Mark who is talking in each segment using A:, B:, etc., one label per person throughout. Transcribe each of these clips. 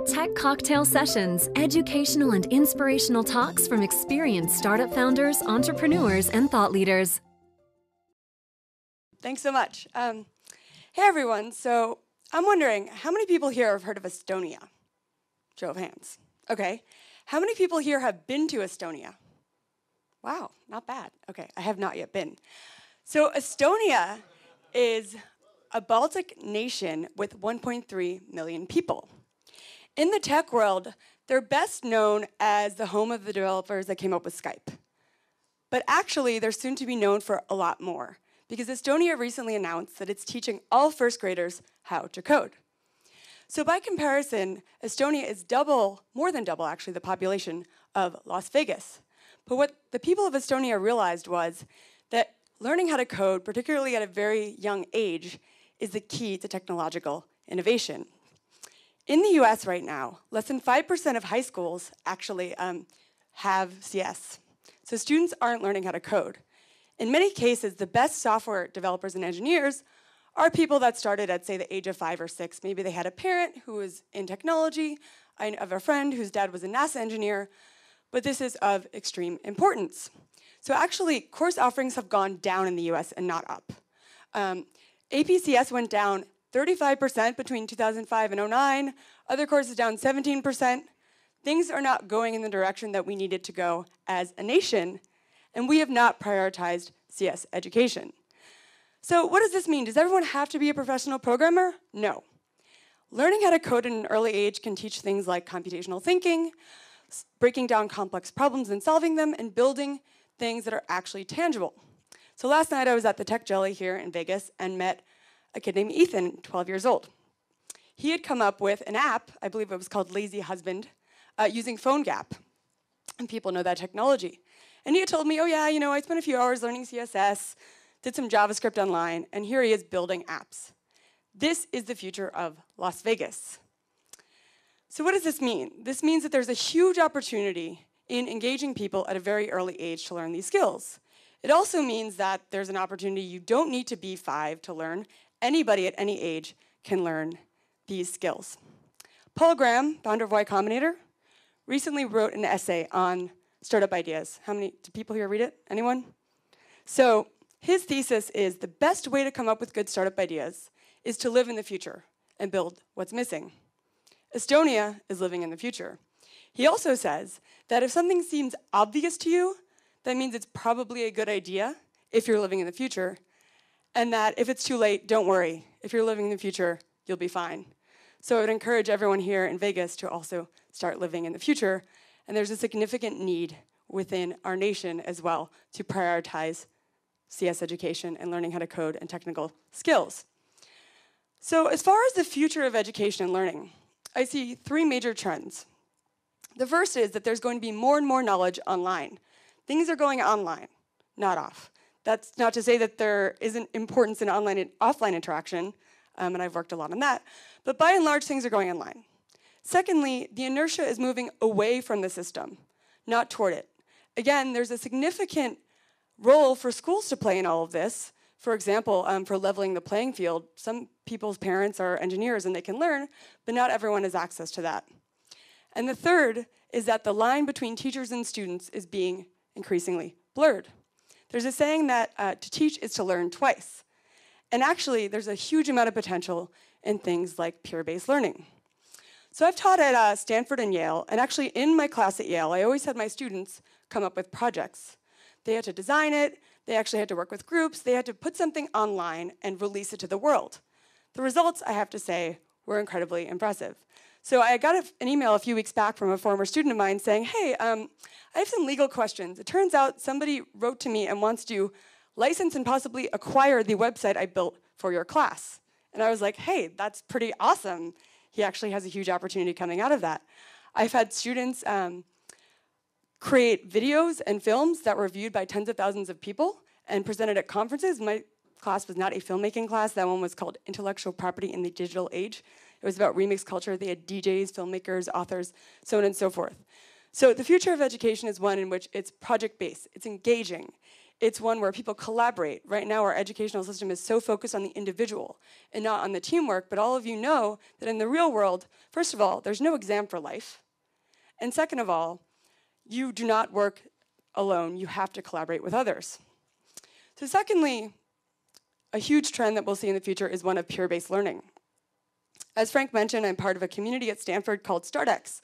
A: Tech Cocktail Sessions, educational and inspirational talks from experienced startup founders, entrepreneurs, and thought leaders.
B: Thanks so much. Hey everyone, so I'm wondering, how many people here have heard of Estonia? Show of hands. Okay. How many people here have been to Estonia? Wow, not bad. Okay, I have not yet been. So Estonia is a Baltic nation with 1.3 million people. In the tech world, they're best known as the home of the developers that came up with Skype. But actually, they're soon to be known for a lot more, because Estonia recently announced that it's teaching all first graders how to code. So by comparison, Estonia is more than double actually, the population of Las Vegas. But what the people of Estonia realized was that learning how to code, particularly at a very young age, is the key to technological innovation. In the US right now, less than 5% of high schools actually have CS. So students aren't learning how to code. In many cases, the best software developers and engineers are people that started at, say, the age of 5 or 6. Maybe they had a parent who was in technology. I have a friend whose dad was a NASA engineer, but this is of extreme importance. So actually, course offerings have gone down in the US and not up. APCS went down 35% between 2005 and 2009. Other courses down 17%. Things are not going in the direction that we needed to go as a nation, and we have not prioritized CS education. So what does this mean? Does everyone have to be a professional programmer? No. Learning how to code at an early age can teach things like computational thinking, breaking down complex problems and solving them, and building things that are actually tangible. So last night I was at the Tech Jelly here in Vegas and met a kid named Ethan, 12 years old. He had come up with an app, I believe it was called Lazy Husband, using PhoneGap. And people know that technology. And he had told me, oh yeah, I spent a few hours learning CSS, did some JavaScript online, and here he is building apps. This is the future of Las Vegas. So what does this mean? This means that there's a huge opportunity in engaging people at a very early age to learn these skills. It also means that there's an opportunity you don't need to be 5 to learn. Anybody at any age can learn these skills. Paul Graham, founder of Y Combinator, recently wrote an essay on startup ideas. How many, do people here read it? Anyone? So his thesis is the best way to come up with good startup ideas is to live in the future and build what's missing. Estonia is living in the future. He also says that if something seems obvious to you, that means it's probably a good idea if you're living in the future, and that if it's too late, don't worry. If you're living in the future, you'll be fine. So I would encourage everyone here in Vegas to also start living in the future, and there's a significant need within our nation as well to prioritize CS education and learning how to code and technical skills. So as far as the future of education and learning, I see 3 major trends. The first is that there's going to be more and more knowledge online. Things are going online, not off. That's not to say that there isn't importance in online and offline interaction, and I've worked a lot on that, but by and large, things are going online. Secondly, the inertia is moving away from the system, not toward it. Again, there's a significant role for schools to play in all of this. For example, for leveling the playing field, some people's parents are engineers and they can learn, but not everyone has access to that. And the third is that the line between teachers and students is being increasingly blurred. There's a saying that to teach is to learn twice. And actually, there's a huge amount of potential in things like peer-based learning. So I've taught at Stanford and Yale, and actually in my class at Yale, I always had my students come up with projects. They had to design it, they actually had to work with groups, they had to put something online and release it to the world. The results, I have to say, were incredibly impressive. So I got an email a few weeks back from a former student of mine saying, hey, I have some legal questions. It turns out somebody wrote to me and wants to license and possibly acquire the website I built for your class. And I was like, hey, that's pretty awesome. He actually has a huge opportunity coming out of that. I've had students create videos and films that were viewed by tens of thousands of people and presented at conferences. My class was not a filmmaking class. That one was called Intellectual Property in the Digital Age. It was about remix culture. They had DJs, filmmakers, authors, so on and so forth. So the future of education is one in which it's project-based, it's engaging, It's one where people collaborate. Right now, our educational system is so focused on the individual and not on the teamwork, but all of you know that in the real world, first of all, there's no exam for life. And second of all, you do not work alone. You have to collaborate with others. So secondly, a huge trend that we'll see in the future is one of peer-based learning. As Frank mentioned, I'm part of a community at Stanford called StartX.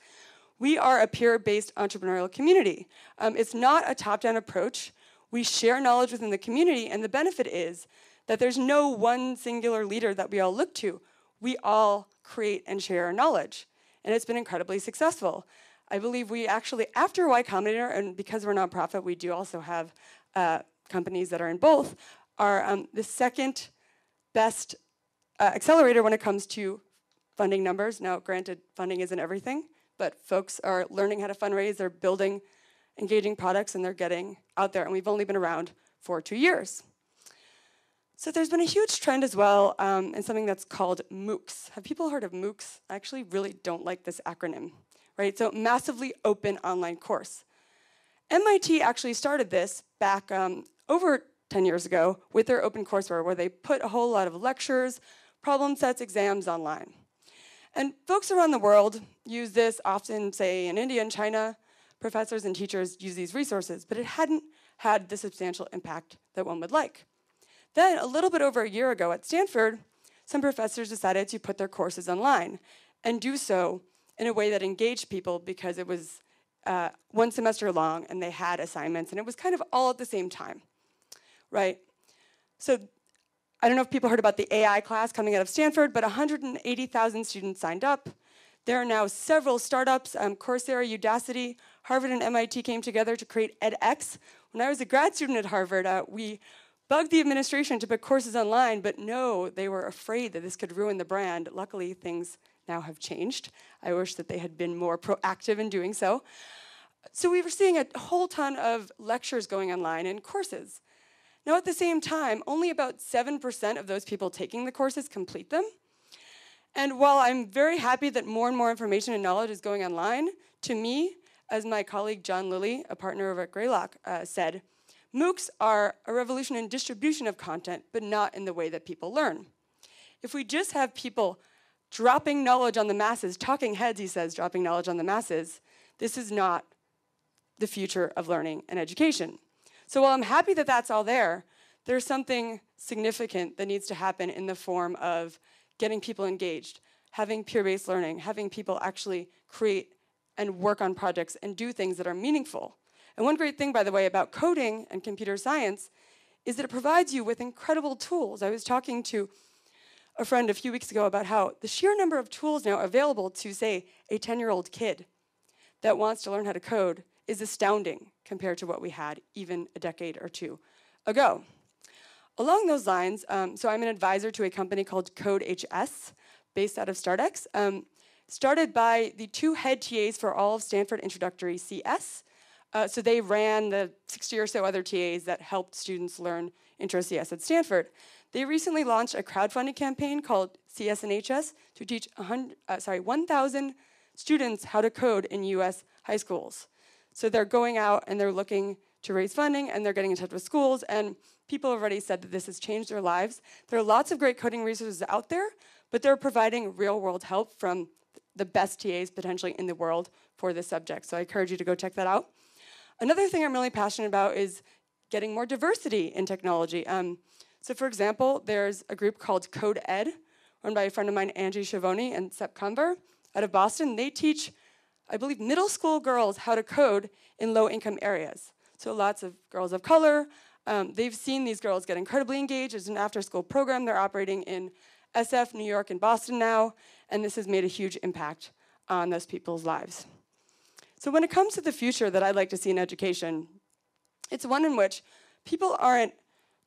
B: We are a peer-based entrepreneurial community. It's not a top-down approach. We share knowledge within the community, and the benefit is that there's no one singular leader that we all look to. We all create and share our knowledge, and it's been incredibly successful. I believe we actually, after Y Combinator, and because we're a nonprofit, we do also have companies that are in both, are the second best accelerator when it comes to funding numbers. Now, granted, funding isn't everything, but folks are learning how to fundraise, they're building engaging products, and they're getting out there, and we've only been around for 2 years. So there's been a huge trend as well in something that's called MOOCs. Have people heard of MOOCs? I actually really don't like this acronym, right? So massively open online course. MIT actually started this back over 10 years ago with their OpenCourseWare, where they put a whole lot of lectures, problem sets, exams online. And folks around the world use this often, say in India and China, professors and teachers use these resources, but it hadn't had the substantial impact that one would like. Then, a little bit over a year ago at Stanford, some professors decided to put their courses online and do so in a way that engaged people because it was one semester long and they had assignments and it was kind of all at the same time, right? So I don't know if people heard about the AI class coming out of Stanford, but 180,000 students signed up. There are now several startups, Coursera, Udacity, Harvard and MIT came together to create edX. When I was a grad student at Harvard, we bugged the administration to put courses online, but no, they were afraid that this could ruin the brand. Luckily, things now have changed. I wish that they had been more proactive in doing so. So we were seeing a whole ton of lectures going online and courses. Now, at the same time, only about 7% of those people taking the courses complete them. And while I'm very happy that more and more information and knowledge is going online, to me, as my colleague John Lilly, a partner over at Greylock, said, MOOCs are a revolution in distribution of content, but not in the way that people learn. If we just have people dropping knowledge on the masses, talking heads, he says, dropping knowledge on the masses, this is not the future of learning and education. So while I'm happy that that's all there, there's something significant that needs to happen in the form of getting people engaged, having peer-based learning, having people actually create and work on projects and do things that are meaningful. And one great thing, by the way, about coding and computer science is that it provides you with incredible tools. I was talking to a friend a few weeks ago about how the sheer number of tools now available to, say, a 10-year-old kid that wants to learn how to code is astounding compared to what we had even a decade or two ago. Along those lines, so I'm an advisor to a company called CodeHS, based out of StartX, started by the two head TAs for all of Stanford Introductory CS. So they ran the 60 or so other TAs that helped students learn Intro CS at Stanford. They recently launched a crowdfunding campaign called CS&HS to teach 1,000 students how to code in US high schools. So they're going out and they're looking to raise funding and they're getting in touch with schools, and people have already said that this has changed their lives. There are lots of great coding resources out there, but they're providing real-world help from the best TAs potentially in the world for this subject. So I encourage you to go check that out. Another thing I'm really passionate about is getting more diversity in technology. So for example, there's a group called Code Ed, run by a friend of mine, Angie Schiavone and Sepp Conver, out of Boston. They teach, I believe, middle school girls how to code in low-income areas. So lots of girls of color. They've seen these girls get incredibly engaged. There's an after-school program. They're operating in SF, New York, and Boston now, and this has made a huge impact on those people's lives. So when it comes to the future that I'd like to see in education, it's one in which people aren't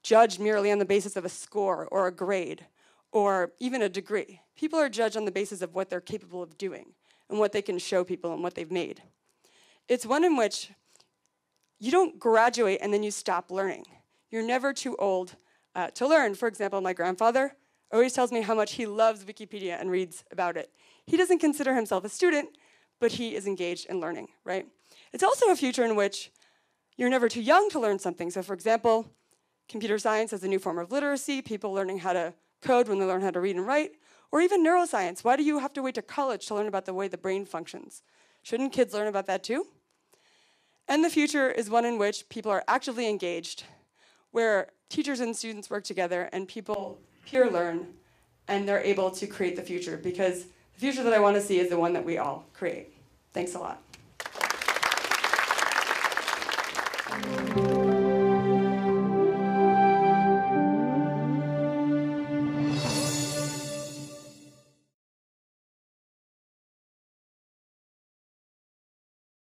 B: judged merely on the basis of a score or a grade or even a degree. People are judged on the basis of what they're capable of doing and what they can show people and what they've made. It's one in which you don't graduate and then you stop learning. You're never too old to learn. For example, my grandfather always tells me how much he loves Wikipedia and reads about it. He doesn't consider himself a student, but he is engaged in learning, right? It's also a future in which You're never too young to learn something. So for example, computer science is a new form of literacy, people learning how to code when they learn how to read and write, or even neuroscience. Why do you have to wait to college to learn about the way the brain functions? Shouldn't kids learn about that too? And the future is one in which people are actively engaged, where teachers and students work together and people peer learn, and they're able to create the future, because the future that I want to see is the one that we all create. Thanks a lot.